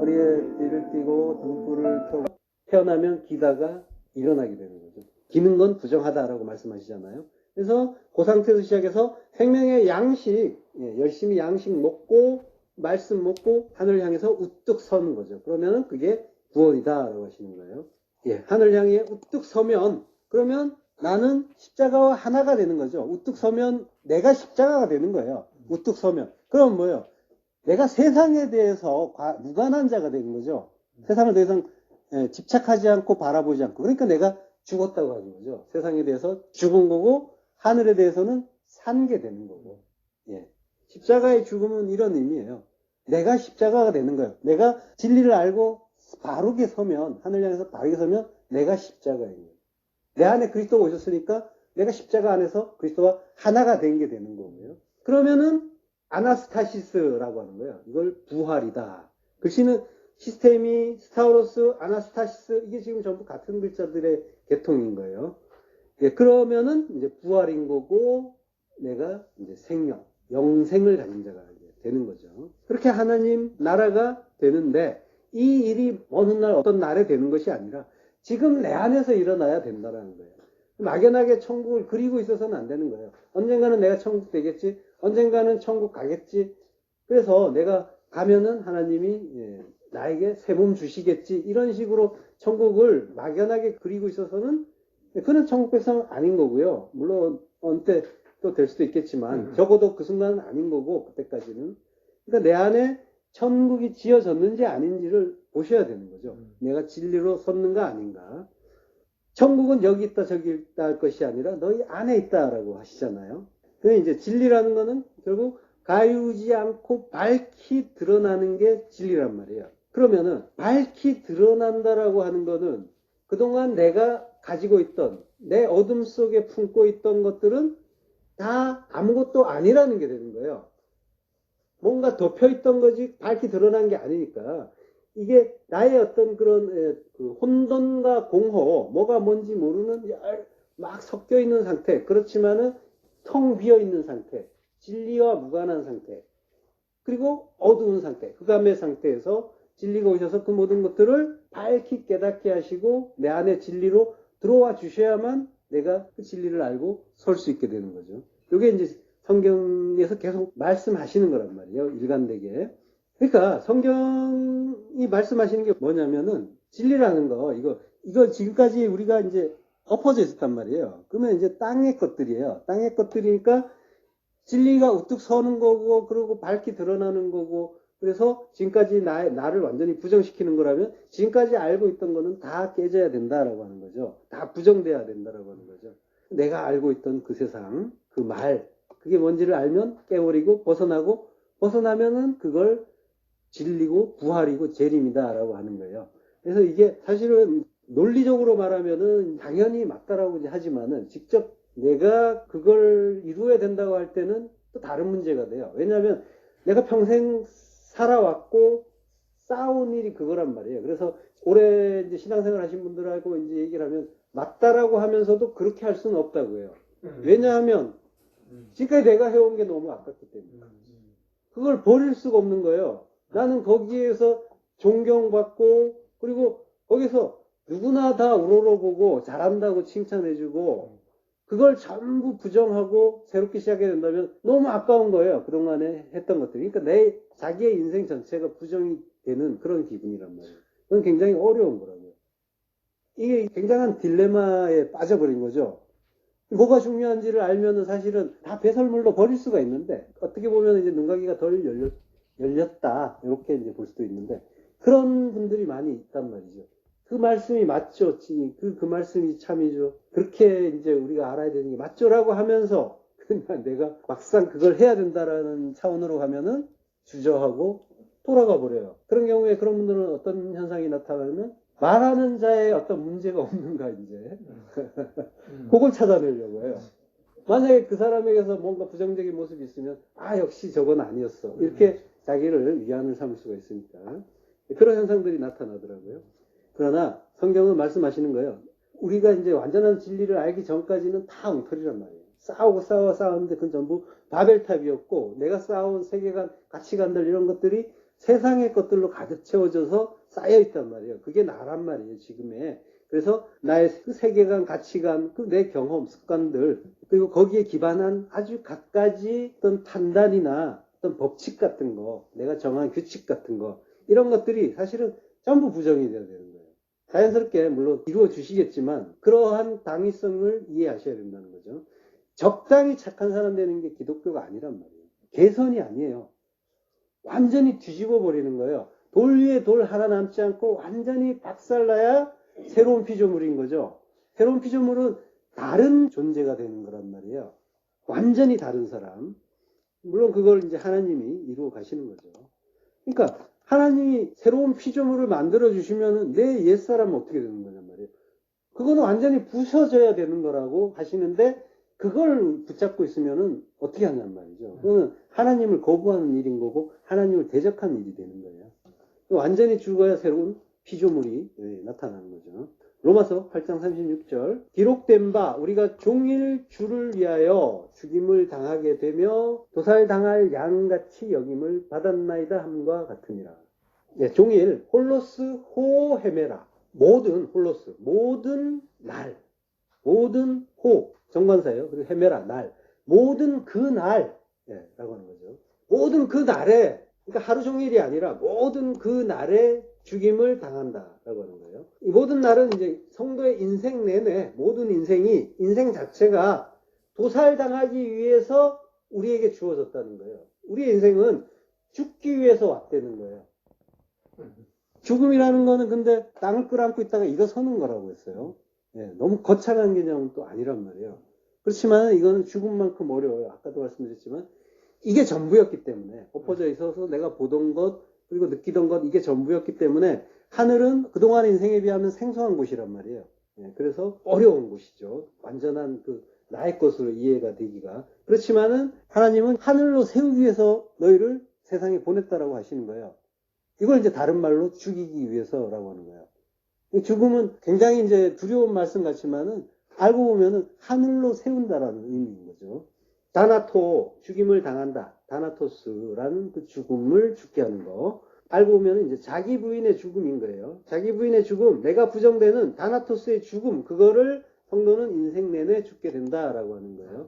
허리에 띠를 띠고 등불을 켜고 태어나면 기다가 일어나게 되는 거죠. 기는 건 부정하다라고 말씀하시잖아요. 그래서 그 상태에서 시작해서 생명의 양식, 열심히 양식 먹고 말씀 먹고 하늘 향해서 우뚝 서는 거죠. 그러면은 그게 구원이다라고 하시는 거예요. 하늘 향해 우뚝 서면 그러면 나는 십자가와 하나가 되는 거죠. 우뚝 서면 내가 십자가가 되는 거예요. 우뚝 서면. 그럼 뭐예요? 내가 세상에 대해서 무관한 자가 되는 거죠. 세상을 더 이상 집착하지 않고 바라보지 않고. 그러니까 내가 죽었다고 하는 거죠. 세상에 대해서 죽은 거고 하늘에 대해서는 산 게 되는 거고. 십자가의 죽음은 이런 의미예요. 내가 십자가가 되는 거예요. 내가 진리를 알고 바르게 서면, 하늘 향해서 바르게 서면 내가 십자가인 거예요. 내 안에 그리스도가 오셨으니까 내가 십자가 안에서 그리스도와 하나가 된 게 되는 거고요. 그러면은 아나스타시스라고 하는 거예요. 이걸 부활이다. 글씨는 시스테미, 스타우로스, 아나스타시스 이게 지금 전부 같은 글자들의 계통인 거예요. 그러면은 이제 부활인 거고 내가 이제 생명, 영생을 가진 자가 되는 거죠. 그렇게 하나님 나라가 되는데 이 일이 어느 날 어떤 날에 되는 것이 아니라 지금 내 안에서 일어나야 된다는 거예요. 막연하게 천국을 그리고 있어서는 안 되는 거예요. 언젠가는 내가 천국 되겠지. 언젠가는 천국 가겠지. 그래서 내가 가면은 하나님이 나에게 새 몸 주시겠지. 이런 식으로 천국을 막연하게 그리고 있어서는 그는 천국 백성은 아닌 거고요. 물론 언제 또 될 수도 있겠지만 적어도 그 순간은 아닌 거고 그때까지는. 그러니까 내 안에 천국이 지어졌는지 아닌지를 보셔야 되는 거죠. 내가 진리로 섰는가 아닌가. 천국은 여기 있다 저기 있다 할 것이 아니라 너희 안에 있다라고 하시잖아요. 그게 이제 진리라는 거는 결국 가리우지 않고 밝히 드러나는 게 진리란 말이에요. 그러면은 밝히 드러난다라고 하는 거는 그동안 내가 가지고 있던 내 어둠 속에 품고 있던 것들은 다 아무것도 아니라는 게 되는 거예요. 뭔가 덮여있던 거지 밝히 드러난 게 아니니까 이게 나의 어떤 그런 혼돈과 공허, 뭐가 뭔지 모르는 막 섞여 있는 상태, 그렇지만은 텅 비어 있는 상태, 진리와 무관한 상태, 그리고 어두운 상태, 흑암의 상태에서 진리가 오셔서 그 모든 것들을 밝히 깨닫게 하시고 내 안에 진리로 들어와 주셔야만 내가 그 진리를 알고 설 수 있게 되는 거죠. 이게 이제 성경에서 계속 말씀하시는 거란 말이에요. 일관되게. 그러니까 성경이 말씀하시는 게 뭐냐면은 진리라는 거 이거 지금까지 우리가 이제 엎어져 있었단 말이에요. 그러면 이제 땅의 것들이에요. 땅의 것들이니까 진리가 우뚝 서는 거고 그리고 밝히 드러나는 거고 그래서 지금까지 나를 완전히 부정시키는 거라면 지금까지 알고 있던 거는 다 깨져야 된다라고 하는 거죠. 다 부정돼야 된다라고 하는 거죠. 내가 알고 있던 그 세상, 그 말, 그게 뭔지를 알면 깨버리고 벗어나면은 그걸 진리고 부활이고 재림이다라고 하는 거예요. 그래서 이게 사실은 논리적으로 말하면은 당연히 맞다라고 하지만은 직접 내가 그걸 이루어야 된다고 할 때는 또 다른 문제가 돼요. 왜냐하면 내가 평생 살아왔고 싸운 일이 그거란 말이에요. 그래서 오래 이제 신앙생활 하신 분들하고 이제 얘기를 하면 맞다라고 하면서도 그렇게 할 수는 없다고 해요. 왜냐하면 지금까지 내가 해온 게 너무 아깝기 때문에. 그걸 버릴 수가 없는 거예요. 나는 거기에서 존경받고 그리고 거기서 누구나 다 우러러보고 잘한다고 칭찬해주고 그걸 전부 부정하고 새롭게 시작해야 된다면 너무 아까운 거예요. 그동안에 했던 것들이. 그러니까 내 자기의 인생 전체가 부정이 되는 그런 기분이란 말이에요. 그건 굉장히 어려운 거라고요. 이게 굉장한 딜레마에 빠져버린 거죠. 뭐가 중요한지를 알면은 사실은 다 배설물로 버릴 수가 있는데 어떻게 보면 이제 눈가기가 덜 열렸다 이렇게 이제 볼 수도 있는데 그런 분들이 많이 있단 말이죠. 그 말씀이 맞죠. 그 말씀이 참이죠. 그렇게 이제 우리가 알아야 되는 게 맞죠라고 하면서 그냥 내가 막상 그걸 해야 된다라는 차원으로 가면은 주저하고 돌아가 버려요. 그런 경우에 그런 분들은 어떤 현상이 나타나면 말하는 자의 어떤 문제가 없는가 이제 그걸 찾아내려고 해요. 만약에 그 사람에게서 뭔가 부정적인 모습이 있으면 역시 저건 아니었어 이렇게 자기를 위안을 삼을 수가 있으니까 그런 현상들이 나타나더라고요. 그러나 성경은 말씀하시는 거예요. 우리가 이제 완전한 진리를 알기 전까지는 다 엉터리란 말이에요. 싸웠는데 그건 전부 바벨탑이었고 내가 쌓아온 세계관, 가치관들 이런 것들이 세상의 것들로 가득 채워져서 쌓여 있단 말이에요. 그게 나란 말이에요, 지금의. 그래서 나의 그 세계관, 가치관, 그 내 경험, 습관들, 그리고 거기에 기반한 아주 갖가지 어떤 판단이나 어떤 법칙 같은 거, 내가 정한 규칙 같은 거, 이런 것들이 사실은 전부 부정이 되어야 되는 거예요. 자연스럽게 물론 이루어 주시겠지만 그러한 당위성을 이해하셔야 된다는 거죠. 적당히 착한 사람 되는 게 기독교가 아니란 말이에요. 개선이 아니에요. 완전히 뒤집어 버리는 거예요. 돌 위에 돌 하나 남지 않고 완전히 박살나야 새로운 피조물인 거죠. 새로운 피조물은 다른 존재가 되는 거란 말이에요. 완전히 다른 사람. 물론 그걸 이제 하나님이 이루어 가시는 거죠. 그러니까 하나님이 새로운 피조물을 만들어 주시면 내 옛사람은 어떻게 되는 거냔 말이에요. 그거는 완전히 부서져야 되는 거라고 하시는데 그걸 붙잡고 있으면은 어떻게 하냔 말이죠. 그거는 하나님을 거부하는 일인 거고 하나님을 대적하는 일이 되는 거예요. 완전히 죽어야 새로운 피조물이 나타나는 거죠. 로마서 8장 36절 기록된 바 우리가 종일 주를 위하여 죽임을 당하게 되며 도살당할 양같이 여김을 받았나이다 함과 같으니라. 네, 종일 홀로스 호 헤메라 모든 홀로스 모든 날 모든 호 정관사예요. 그리고 헤메라 날 모든 그 날 라고 하는 거죠. 모든 그 날에 그러니까 하루 종일이 아니라 모든 그 날에 죽임을 당한다라고 하는 거예요. 이 모든 날은 이제 성도의 인생 내내 모든 인생이 인생 자체가 도살당하기 위해서 우리에게 주어졌다는 거예요. 우리의 인생은 죽기 위해서 왔다는 거예요. 죽음이라는 거는 근데 땅을 끌어안고 있다가 일어서는 거라고 했어요. 너무 거창한 개념은 또 아니란 말이에요. 그렇지만 이거는 죽음만큼 어려워요. 아까도 말씀드렸지만 이게 전부였기 때문에 엎어져 있어서 내가 보던 것 그리고 느끼던 것 이게 전부였기 때문에 하늘은 그동안 인생에 비하면 생소한 곳이란 말이에요. 그래서 어려운 곳이죠. 완전한 그 나의 것으로 이해가 되기가. 그렇지만은 하나님은 하늘로 세우기 위해서 너희를 세상에 보냈다라고 하시는 거예요. 이걸 이제 다른 말로 죽이기 위해서라고 하는 거예요. 죽음은 굉장히 이제 두려운 말씀 같지만은 알고 보면은 하늘로 세운다라는 의미인 거죠. 다나토, 죽임을 당한다. 다나토스라는 그 죽음을 죽게 하는 거. 알고 보면 이제 자기 부인의 죽음인 거예요. 자기 부인의 죽음, 내가 부정되는 다나토스의 죽음, 그거를 성도는 인생 내내 죽게 된다라고 하는 거예요.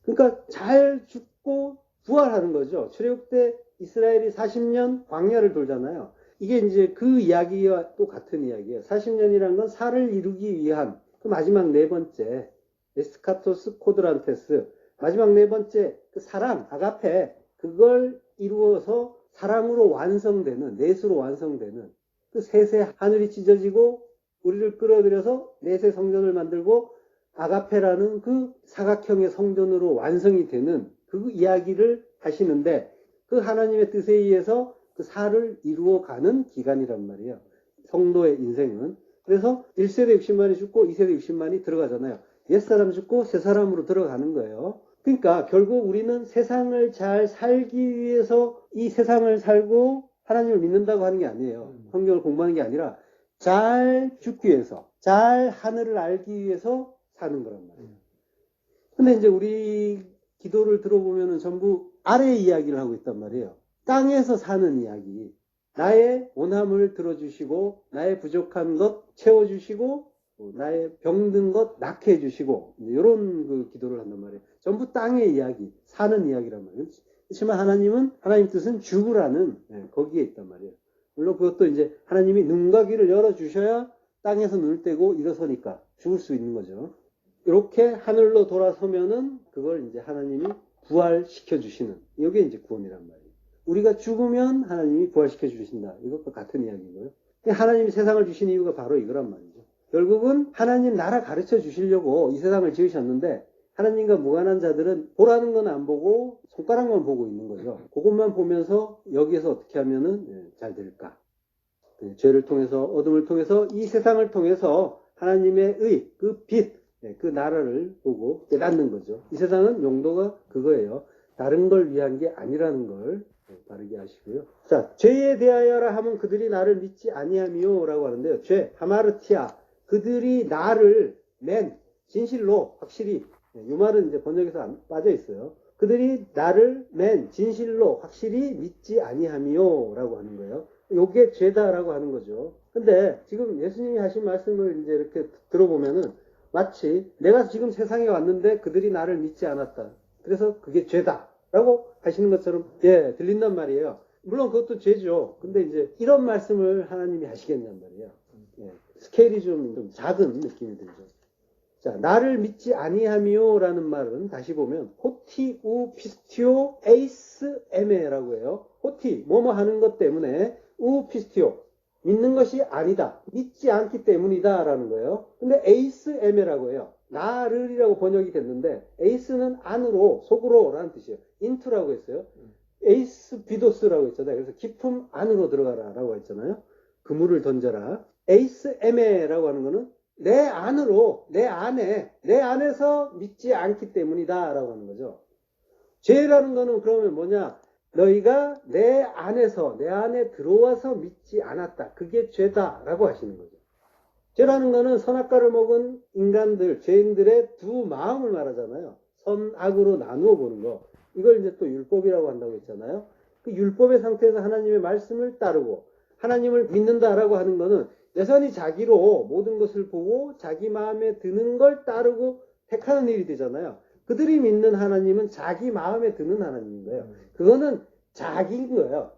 그러니까 잘 죽고 부활하는 거죠. 출애굽 때 이스라엘이 40년 광야를 돌잖아요. 이게 이제 그 이야기와 또 같은 이야기예요. 40년이라는 건 살을 이루기 위한 그 마지막 네 번째, 에스카토스 코드란테스, 마지막 네 번째, 그 사랑, 아가페, 그걸 이루어서 사랑으로 완성되는, 넷으로 완성되는, 그 셋의 하늘이 찢어지고, 우리를 끌어들여서 넷의 성전을 만들고, 아가페라는 그 사각형의 성전으로 완성이 되는 그 이야기를 하시는데, 그 하나님의 뜻에 의해서 그 살을 이루어가는 기간이란 말이에요. 성도의 인생은. 그래서 1세대 60만이 죽고 2세대 60만이 들어가잖아요. 옛사람 죽고 새사람으로 들어가는 거예요. 그러니까 결국 우리는 세상을 잘 살기 위해서 이 세상을 살고 하나님을 믿는다고 하는 게 아니에요. 성경을 공부하는 게 아니라 잘 죽기 위해서, 잘 하늘을 알기 위해서 사는 거란 말이에요. 근데 이제 우리 기도를 들어보면은 전부 아래 이야기를 하고 있단 말이에요. 땅에서 사는 이야기. 나의 원함을 들어주시고, 나의 부족한 것 채워주시고, 나의 병든 것 낫게 해주시고, 이런 그 기도를 한단 말이에요. 전부 땅의 이야기, 사는 이야기란 말이에요. 그렇지만 하나님은, 하나님 뜻은 죽으라는, 거기에 있단 말이에요. 물론 그것도 이제 하나님이 눈과 귀를 열어주셔야 땅에서 눈을 떼고 일어서니까 죽을 수 있는 거죠. 이렇게 하늘로 돌아서면은 그걸 이제 하나님이 부활시켜 주시는, 이게 이제 구원이란 말이에요. 우리가 죽으면 하나님이 부활시켜 주신다. 이것과 같은 이야기고요. 하나님이 세상을 주신 이유가 바로 이거란 말이죠. 결국은 하나님 나라 가르쳐 주시려고 이 세상을 지으셨는데 하나님과 무관한 자들은 보라는 건 안 보고 손가락만 보고 있는 거죠. 그것만 보면서 여기에서 어떻게 하면은 잘 될까? 죄를 통해서 어둠을 통해서 이 세상을 통해서 하나님의 의, 그 빛, 그 나라를 보고 깨닫는 거죠. 이 세상은 용도가 그거예요. 다른 걸 위한 게 아니라는 걸 바르게 하시고요. 자, 죄에 대하여라 하면 그들이 나를 믿지 아니하미요 라고 하는데요. 죄, 하마르티아, 그들이 나를 진실로 확실히 이 말은 이제 번역에서 빠져 있어요. 그들이 나를 진실로 확실히 믿지 아니하미요 라고 하는 거예요. 요게 죄다라고 하는 거죠. 근데 지금 예수님이 하신 말씀을 이제 이렇게 들어보면은 마치 내가 지금 세상에 왔는데 그들이 나를 믿지 않았다. 그래서 그게 죄다라고 하시는 것처럼 들린단 말이에요. 물론 그것도 죄죠. 근데 이제 이런 말씀을 하나님이 하시겠냔 말이에요. 스케일이 좀 작은 느낌이 들죠. 자, 나를 믿지 아니하미오라는 말은 다시 보면 호티 우 피스티오 에이스 에메라고 해요. 호티 뭐뭐 하는 것 때문에 우 피스티오 믿는 것이 아니다. 믿지 않기 때문이다 라는 거예요. 근데 에이스 에메라고 해요. 나를이라고 번역이 됐는데 에이스는 안으로 속으로 라는 뜻이에요. 인투라고 했어요. 에이스 비도스라고 했잖아요. 그래서 깊음 안으로 들어가라 라고 했잖아요. 그물을 던져라. 에이스 에메라고 하는 거는 내 안으로, 내 안에서 믿지 않기 때문이다 라고 하는 거죠. 죄라는 거는 그러면 뭐냐? 너희가 내 안에 들어와서 믿지 않았다. 그게 죄다 라고 하시는 거죠. 죄라는 거는 선악과를 먹은 인간들, 죄인들의 두 마음을 말하잖아요. 선악으로 나누어 보는 거. 이걸 이제 또 율법이라고 한다고 했잖아요. 그 율법의 상태에서 하나님의 말씀을 따르고 하나님을 믿는다라고 하는 거는 여전히 자기로 모든 것을 보고 자기 마음에 드는 걸 따르고 택하는 일이 되잖아요. 그들이 믿는 하나님은 자기 마음에 드는 하나님인 거예요. 그거는 자기인 거예요.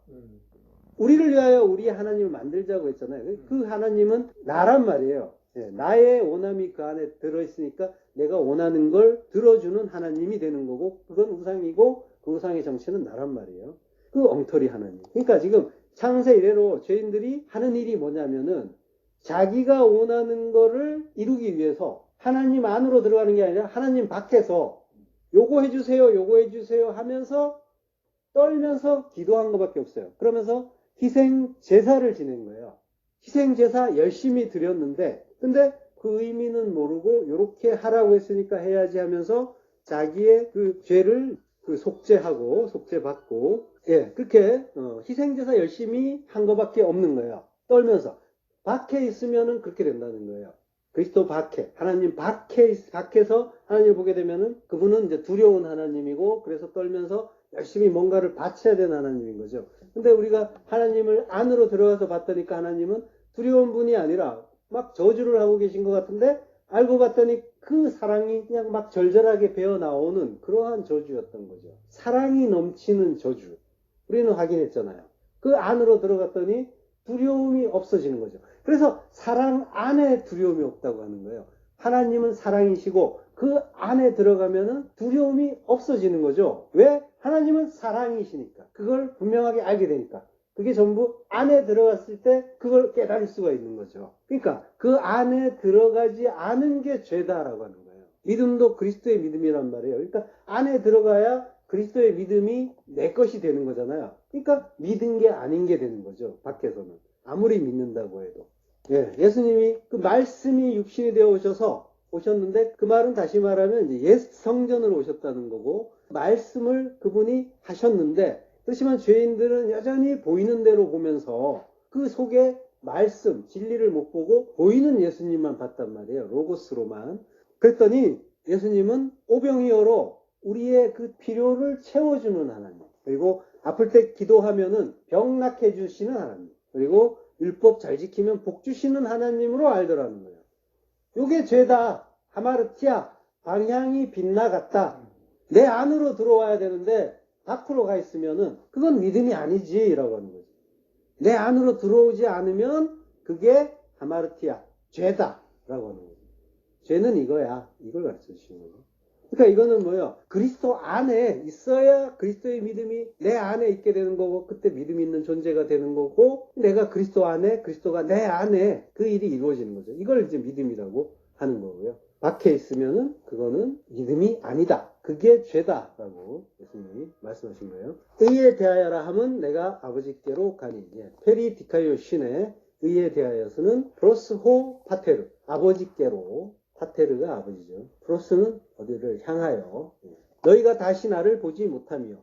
우리를 위하여 우리 하나님을 만들자고 했잖아요. 그 하나님은 나란 말이에요. 나의 원함이 그 안에 들어있으니까 내가 원하는 걸 들어주는 하나님이 되는 거고 그건 우상이고 그 우상의 정체는 나란 말이에요. 그 엉터리 하나님. 그러니까 지금 창세 이래로 죄인들이 하는 일이 뭐냐면은 자기가 원하는 거를 이루기 위해서 하나님 안으로 들어가는 게 아니라 하나님 밖에서 요거 해주세요 하면서 떨면서 기도한 것밖에 없어요. 그러면서 희생 제사를 지낸 거예요. 희생 제사 열심히 드렸는데 근데 그 의미는 모르고 요렇게 하라고 했으니까 해야지 하면서 자기의 그 죄를 그 속죄받고 그렇게 희생 제사 열심히 한 것밖에 없는 거예요. 떨면서 밖에 있으면은 그렇게 된다는 거예요. 그리스도 밖에, 하나님 밖에서 하나님을 보게 되면은 그분은 이제 두려운 하나님이고 그래서 떨면서 열심히 뭔가를 바쳐야 되는 하나님인 거죠. 근데 우리가 하나님을 안으로 들어가서 봤더니까 하나님은 두려운 분이 아니라 막 저주를 하고 계신 것 같은데 알고 봤더니 그 사랑이 그냥 막 절절하게 배어 나오는 그러한 저주였던 거죠. 사랑이 넘치는 저주. 우리는 확인했잖아요. 그 안으로 들어갔더니 두려움이 없어지는 거죠. 그래서 사랑 안에 두려움이 없다고 하는 거예요. 하나님은 사랑이시고 그 안에 들어가면은 두려움이 없어지는 거죠. 왜? 하나님은 사랑이시니까. 그걸 분명하게 알게 되니까. 그게 전부 안에 들어갔을 때 그걸 깨달을 수가 있는 거죠. 그러니까 그 안에 들어가지 않은 게 죄다라고 하는 거예요. 믿음도 그리스도의 믿음이란 말이에요. 그러니까 안에 들어가야 그리스도의 믿음이 내 것이 되는 거잖아요. 그러니까 믿은 게 아닌 게 되는 거죠. 밖에서는. 아무리 믿는다고 해도. 예수님이 그 말씀이 육신이 되어 오셨는데 그 말은 다시 말하면 이제 옛 성전으로 오셨다는 거고 말씀을 그분이 하셨는데 그렇지만 죄인들은 여전히 보이는 대로 보면서 그 속에 말씀, 진리를 못 보고 보이는 예수님만 봤단 말이에요. 로고스로만. 그랬더니 예수님은 오병이어로 우리의 그 필요를 채워주는 하나님. 그리고 아플 때 기도하면은 병 낫게 해주시는 하나님. 그리고 율법 잘 지키면 복 주시는 하나님으로 알더라는 거예요. 요게 죄다. 하마르티아. 방향이 빗나갔다. 내 안으로 들어와야 되는데 밖으로 가 있으면은 그건 믿음이 아니지라고 하는 거죠. 내 안으로 들어오지 않으면 그게 하마르티아. 죄다라고 하는 거죠. 죄는 이거야. 이걸 가르쳐 주시는 거죠. 그러니까 이거는 뭐예요? 그리스도 안에 있어야 그리스도의 믿음이 내 안에 있게 되는 거고 그때 믿음 있는 존재가 되는 거고 내가 그리스도 안에 그리스도가 내 안에 그 일이 이루어지는 거죠. 이걸 이제 믿음이라고 하는 거고요. 밖에 있으면은 그거는 믿음이 아니다. 그게 죄다라고 예수님이 말씀하신 거예요. 의에 대하여라 함은 내가 아버지께로 가니. 페리디카이오 신의 의에 대하여서는 프로스호 파테르 아버지께로. 파테르가 아버지죠. 프로스는 어디를 향하여. 너희가 다시 나를 보지 못하며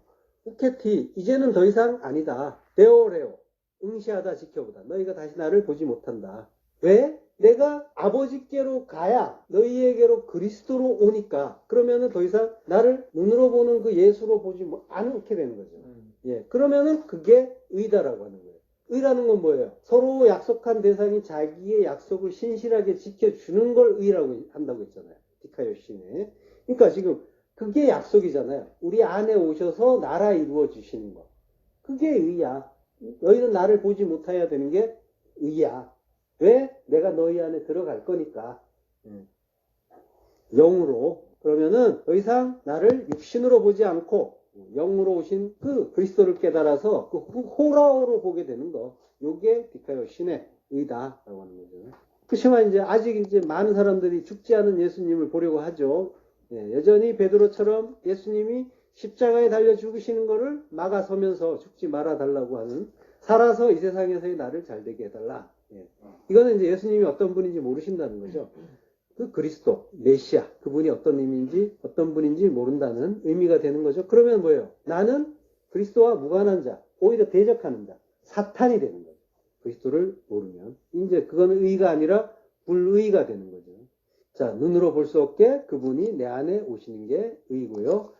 우케티 이제는 더 이상 아니다. 데오레오 응시하다 지켜보다. 너희가 다시 나를 보지 못한다. 왜? 내가 아버지께로 가야 너희에게로 그리스도로 오니까 그러면은 더 이상 나를 눈으로 보는 그 예수로 보지 않게 되는 거죠. 예, 그러면은 그게 의다라고 하는 거예요. 의라는 건 뭐예요? 서로 약속한 대상이 자기의 약속을 신실하게 지켜주는 걸 의라고 한다고 했잖아요. 디카요시네. 그러니까 지금 그게 약속이잖아요. 우리 안에 오셔서 나라 이루어 주시는 거. 그게 의야. 너희는 나를 보지 못해야 되는 게 의야. 왜? 내가 너희 안에 들어갈 거니까. 영으로. 그러면은 더 이상 나를 육신으로 보지 않고 영으로 오신 그 그리스도를 깨달아서 그 호라오로 보게 되는 거. 요게 디카요신의 의다라고 하는 거죠. 그렇지만 이제 아직 이제 많은 사람들이 죽지 않은 예수님을 보려고 하죠. 예, 여전히 베드로처럼 예수님이 십자가에 달려 죽으시는 거를 막아서면서 죽지 말아 달라고 하는, 살아서 이 세상에서의 나를 잘되게 해달라. 예. 이거는 이제 예수님이 어떤 분인지 모르신다는 거죠. 그 그리스도, 메시아, 그분이 어떤 의미인지, 어떤 분인지 모른다는 의미가 되는 거죠. 그러면 뭐예요? 나는 그리스도와 무관한 자, 오히려 대적하는 자, 사탄이 되는 거죠. 그리스도를 모르면. 이제 그거는 의가 아니라 불의가 되는 거죠. 자, 눈으로 볼 수 없게 그분이 내 안에 오시는 게 의고요.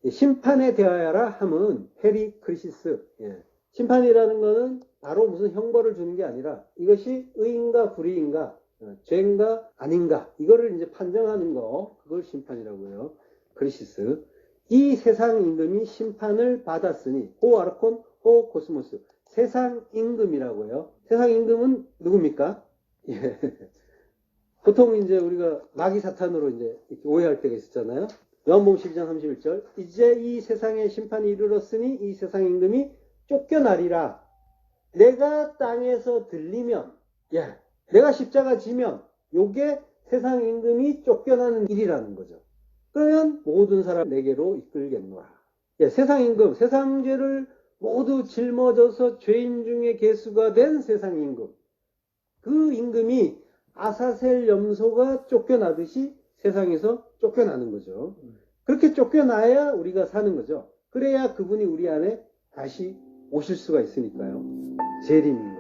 심판에 대하여라 함은 페리크리시스. 예. 심판이라는 거는 바로 무슨 형벌을 주는 게 아니라 이것이 의인가 불의인가, 죄인가 아닌가, 이거를 이제 판정하는 거, 그걸 심판이라고요. 크리시스. 이 세상 임금이 심판을 받았으니 호 아르콘 호 코스모스. 세상 임금이라고요. 세상 임금은 누굽니까? 예. 보통 이제 우리가 마귀 사탄으로 이제 이렇게 오해할 때가 있었잖아요. 요한복음 12장 31절. 이제 이 세상의 심판이 이르렀으니 이 세상 임금이 쫓겨나리라. 내가 땅에서 들리면, 예, 내가 십자가 지면 요게 세상 임금이 쫓겨나는 일이라는 거죠. 그러면 모든 사람 내게로 이끌겠노라. 예, 세상 임금, 세상 죄를 모두 짊어져서 죄인 중에 계수가 된 세상 임금. 그 임금이 아사셀 염소가 쫓겨나듯이 세상에서 쫓겨나는 거죠. 그렇게 쫓겨나야 우리가 사는 거죠. 그래야 그분이 우리 안에 다시 오실 수가 있으니까요. 재림입니다.